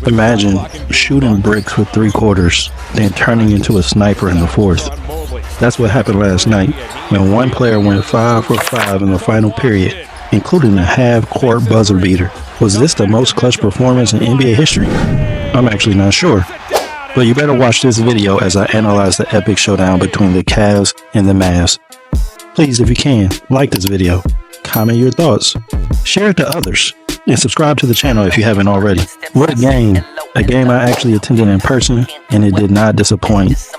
Imagine shooting bricks for 3 quarters, then turning into a sniper in the 4th. That's what happened last night when one player went 5 for 5 in the final period, including a half-court buzzer beater. Was this the most clutch performance in NBA history? I'm actually not sure. But you better watch this video as I analyze the epic showdown between the Cavs and the Mavs. Please, if you can, like this video, comment your thoughts, share it to others, and subscribe to the channel if you haven't already. What a game. A game I actually attended in person, and it did not disappoint.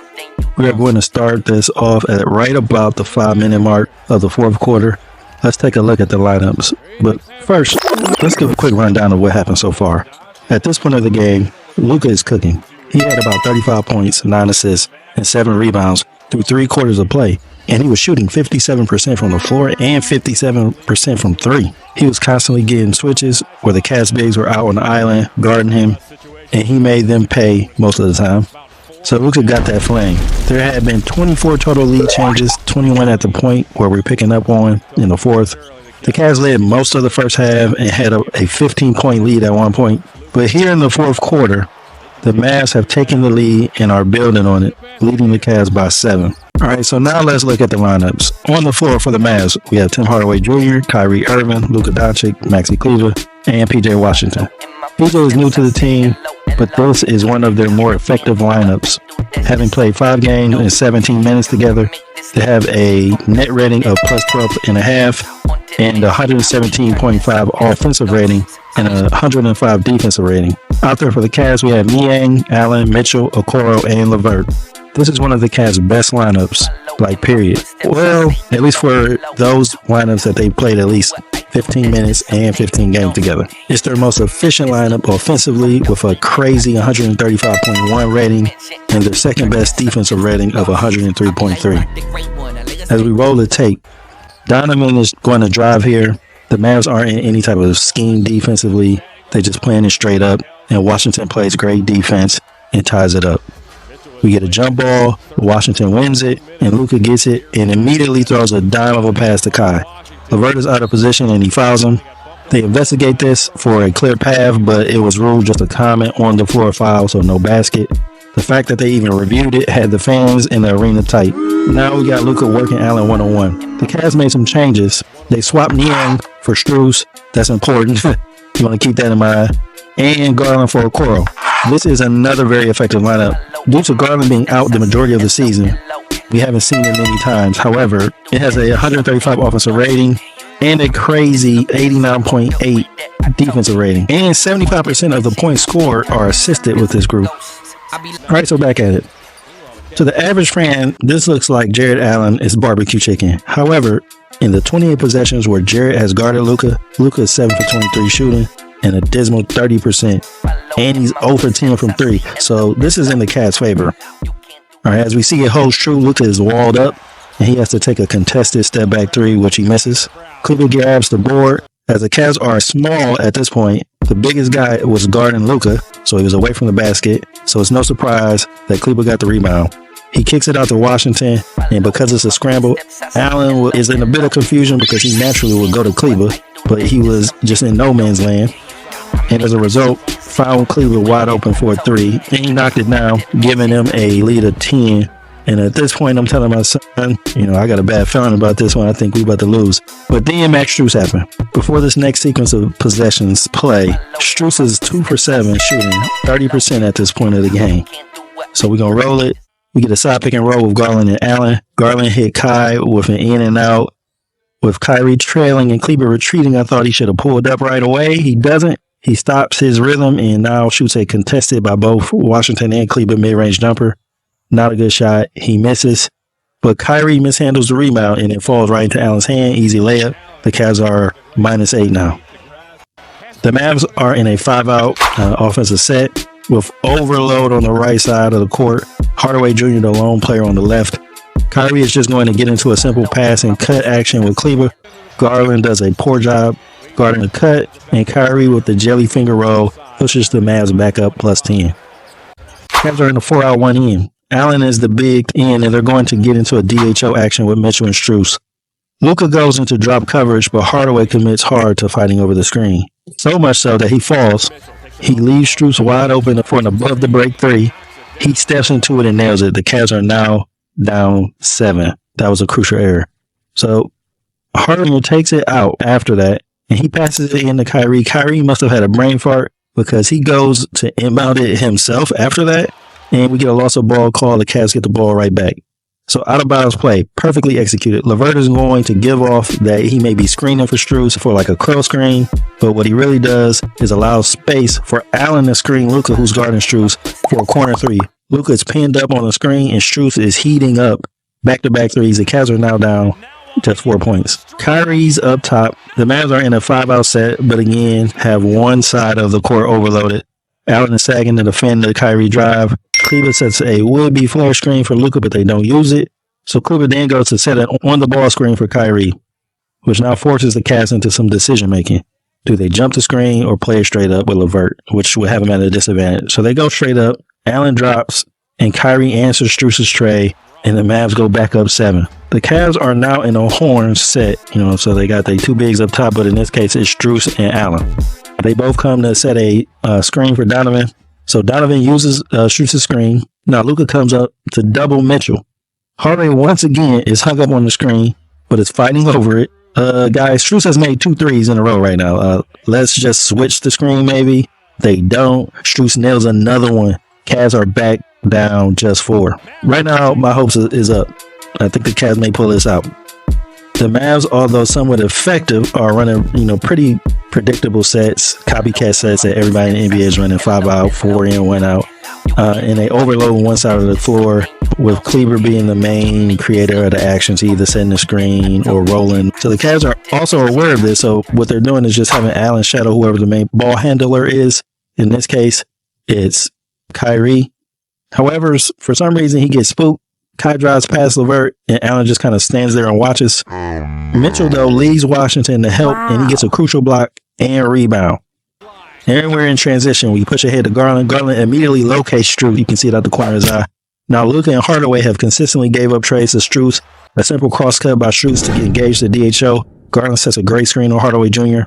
We are going to start this off at right about the 5-minute mark of the 4th quarter. Let's take a look at the lineups. But first, let's give a quick rundown of what happened so far. At this point of the game, Luka is cooking. He had about 35 points, 9 assists, and 7 rebounds through 3 quarters of play. And he was shooting 57% from the floor and 57% from 3. He was constantly getting switches where the Cavs bigs were out on the island guarding him, and he made them pay most of the time. So Luka got that flame. There had been 24 total lead changes, 21 at the point where we're picking up on in the 4th. The Cavs led most of the first half and had a 15-point lead at one point. But here in the 4th quarter, the Mavs have taken the lead and are building on it, leading the Cavs by 7. All right, so now let's look at the lineups. On the floor for the Mavs, we have Tim Hardaway Jr., Kyrie Irving, Luka Doncic, Maxi Cleveland, and PJ Washington. PJ is new to the team, but this is one of their more effective lineups. Having played 5 games and 17 minutes together, they have a net rating of plus 12.5 and 117.5 offensive rating and a 105 defensive rating. Out there for the Cavs, we have Niang, Allen, Mitchell, Okoro, and LeVert. This is one of the Cavs' best lineups, like period. Well, at least for those lineups that they played at least 15 minutes and 15 games together. It's their most efficient lineup offensively with a crazy 135.1 rating and their second best defensive rating of 103.3. As we roll the tape, Donovan is going to drive here. The Mavs aren't in any type of scheme defensively. They just playing it straight up, and Washington plays great defense and ties it up. We get a jump ball, Washington wins it, and Luka gets it and immediately throws a dime of a pass to Kai. LeVert is out of position and he fouls him. They investigate this for a clear path, but it was ruled just a comment on the floor foul, so no basket. The fact that they even reviewed it had the fans in the arena tight. Now we got Luka working Allen one-on-one. The Cavs made some changes. They swapped Niang for Strus. That's important. You want to keep that in mind. And Garland for Okoro. This is another very effective lineup. Due to Garland being out the majority of the season, we haven't seen it many times. However, it has a 135 offensive rating and a crazy 89.8 defensive rating. And 75% of the points scored are assisted with this group. Alright, so back at it. To the average fan, this looks like Jared Allen is barbecue chicken. However, in the 28 possessions where Jared has guarded Luka, Luka is 7 for 23 shooting and a dismal 30%. And he's 0 for 10 from 3. So this is in the Cavs' favor. Alright, as we see it holds true, Luka is walled up and he has to take a contested step back 3, which he misses. Cleveland grabs the board. As the Cavs are small at this point, the biggest guy was guarding Luka, so he was away from the basket. So it's no surprise that Cleveland got the rebound. He kicks it out to Washington, and because it's a scramble, Allen is in a bit of confusion because he naturally would go to Cleveland, but he was just in no man's land. And as a result, found Cleveland wide open for a 3, and he knocked it down, giving them a lead of 10. And at this point, I'm telling my son, I got a bad feeling about this one. I think we about to lose. But then Max Strus happened. Before this next sequence of possessions play, Strus is 2 for 7 shooting, 30% at this point of the game. So we're going to roll it. We get a side pick and roll with Garland and Allen. Garland hit Kai with an in and out. With Kyrie trailing and Cleveland retreating, I thought he should have pulled up right away. He doesn't. He stops his rhythm and now shoots a contested by both Washington and Cleveland mid-range jumper. Not a good shot. He misses. But Kyrie mishandles the rebound and it falls right into Allen's hand. Easy layup. The Cavs are -8 now. The Mavs are in a 5-out offensive set with overload on the right side of the court. Hardaway Jr., the lone player on the left. Kyrie is just going to get into a simple pass and cut action with Cleveland. Garland does a poor job guarding the cut, and Kyrie with the jelly finger roll pushes the Mavs back up +10. Cavs are in a 4-out 1-in. Allen is the big end, and they're going to get into a DHO action with Mitchell and Strus. Luka goes into drop coverage, but Hardaway commits hard to fighting over the screen. So much so that he falls. He leaves Strus wide open for an above the break three. He steps into it and nails it. The Cavs are now down 7. That was a crucial error. So Harden takes it out after that, and he passes it in to Kyrie. Kyrie must have had a brain fart because he goes to inbound it himself after that, and we get a loss of ball call. The Cavs get the ball right back. So out of bounds play, perfectly executed. LeVert is going to give off that he may be screening for Strus for like a curl screen, but what he really does is allow space for Allen to screen Luka, who's guarding Strus, for a corner three. Luka is pinned up on the screen, and Strus is heating up back-to-back threes. The Cavs are now down just 4 points. Kyrie's up top. The Mavs are in a 5-out set, but again, have one side of the court overloaded. Allen is sagging to defend the Kyrie drive. Cleveland sets a would-be flare screen for Luka, but they don't use it. So Cleveland then goes to set an on-the-ball screen for Kyrie, which now forces the Cavs into some decision-making. Do they jump the screen or play it straight up with LeVert, which would have him at a disadvantage? So they go straight up. Allen drops, and Kyrie answers Strus's tray, and the Mavs go back up 7. The Cavs are now in a horn set, so they got their 2 bigs up top, but in this case, it's Strus and Allen. They both come to set a screen for Donovan. So Donovan uses Strus's screen. Now Luka comes up to double Mitchell. Harden once again is hung up on the screen, but is fighting over it. Guys, Strus has made 2 threes in a row right now. Let's just switch the screen maybe. They don't. Strus nails another one. Cavs are back down just 4. Right now, my hopes is up. I think the Cavs may pull this out. The Mavs, although somewhat effective, are running, pretty predictable sets, copycat sets that everybody in the NBA is running 5 out, 4 in, 1 out. And they overload one side of the floor, with Kleber being the main creator of the actions, either setting the screen or rolling. So the Cavs are also aware of this. So what they're doing is just having Allen shadow whoever the main ball handler is. In this case, it's Kyrie. However, for some reason, he gets spooked. Kai drives past LeVert, and Allen just kind of stands there and watches. Mitchell, though, leaves Washington to help, and he gets a crucial block and rebound. And we're in transition. We push ahead to Garland. Garland immediately locates Strus. You can see it out the corner of his eye. Now, Luka and Hardaway have consistently gave up trades to Strus. A simple cross cut by Strus to engage the DHO. Garland sets a great screen on Hardaway Jr.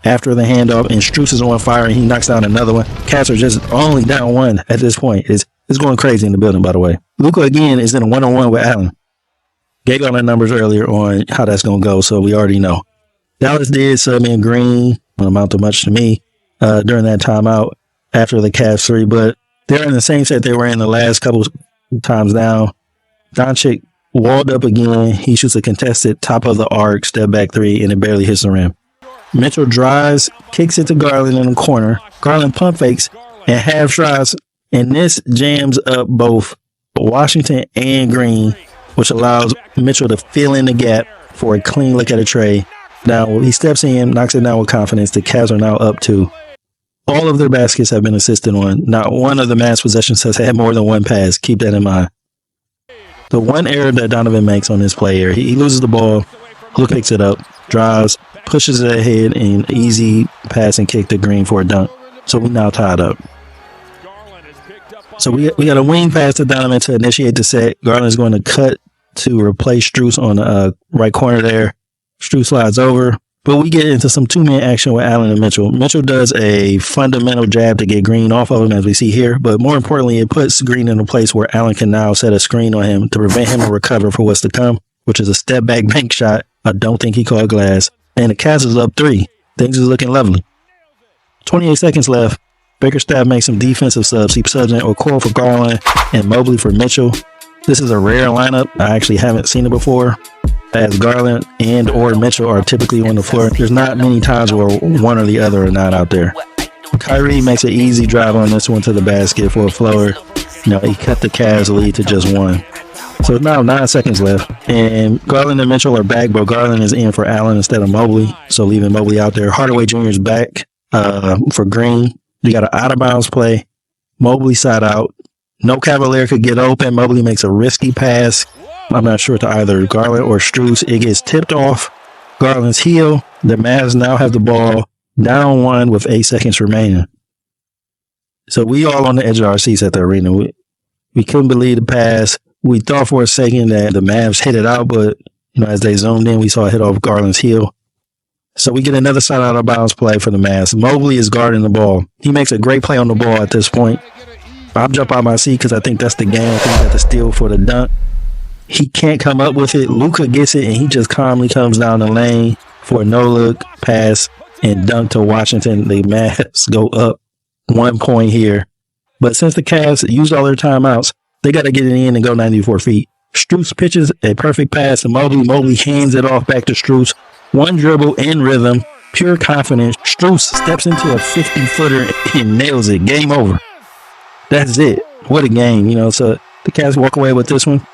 after the handoff, and Strus is on fire, and he knocks down another one. Cavs are just only down 1 at this point. It's going crazy in the building, by the way. Luka, again, is in a 1-on-1 with Allen. Gave on the numbers earlier on how that's going to go, so we already know. Dallas did sub in Green, don't amount to much to me, during that timeout after the Cavs 3, but they're in the same set they were in the last couple times down. Doncic walled up again. He shoots a contested top of the arc, step back 3, and it barely hits the rim. Mitchell drives, kicks it to Garland in the corner. Garland pump fakes and half strides, and this jams up both Washington and Green, which allows Mitchell to fill in the gap for a clean look at a tray. Now he steps in, knocks it down with confidence. The Cavs are now up 2. All of their baskets have been assisted on. Not one of the Mavs possessions has had more than 1 pass. Keep that in mind. The one error that Donovan makes on this play here, he loses the ball, Luka picks it up, drives, pushes it ahead, and easy pass and kick to Green for a dunk. So we now tied up. So we got a wing pass to Donovan to initiate the set. Garland is going to cut to replace Strus on the right corner there. Strus slides over, but we get into some 2-man action with Allen and Mitchell. Mitchell does a fundamental jab to get Green off of him, as we see here, but more importantly, it puts Green in a place where Allen can now set a screen on him to prevent him to recover for what's to come, which is a step back bank shot. I don't think he caught glass. And the Cavs is up 3. Things is looking lovely. 28 seconds left. Bickerstaff makes some defensive subs. He subs in Okoro for Garland and Mobley for Mitchell. This is a rare lineup. I actually haven't seen it before, as Garland and or Mitchell are typically on the floor. There's not many times where one or the other are not out there. Kyrie makes an easy drive on this one to the basket for a floater. He cut the Cavs lead to just 1. So now 9 seconds left, and Garland and Mitchell are back, but Garland is in for Allen instead of Mobley, so leaving Mobley out there. Hardaway Jr. is back for Green. You got an out-of-bounds play. Mobley side out. No Cavalier could get open. Mobley makes a risky pass. I'm not sure to either Garland or Strus. It gets tipped off Garland's heel. The Mavs now have the ball down 1 with 8 seconds remaining. So we all on the edge of our seats at the arena. We couldn't believe the pass. We thought for a second that the Mavs hit it out, but as they zoomed in, we saw it hit off Garland's heel. So we get another side out of bounds play for the Mavs. Mobley is guarding the ball. He makes a great play on the ball at this point. I'll jump out my seat because I think that's the game. I think he got the steal for the dunk. He can't come up with it. Luka gets it, and he just calmly comes down the lane for a no-look pass and dunk to Washington. The Mavs go up 1 point here. But since the Cavs used all their timeouts, they got to get it in and go 94 feet. Strus pitches a perfect pass to Mobley. Mobley hands it off back to Strus. One dribble in rhythm, pure confidence. Strus steps into a 50-footer and nails it. Game over. That's it. What a game, so the Cavs walk away with this one.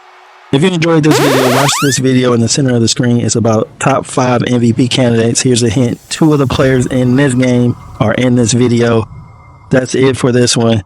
If you enjoyed this video, watch this video in the center of the screen. It's about top 5 MVP candidates. Here's a hint. 2 of the players in this game are in this video. That's it for this one.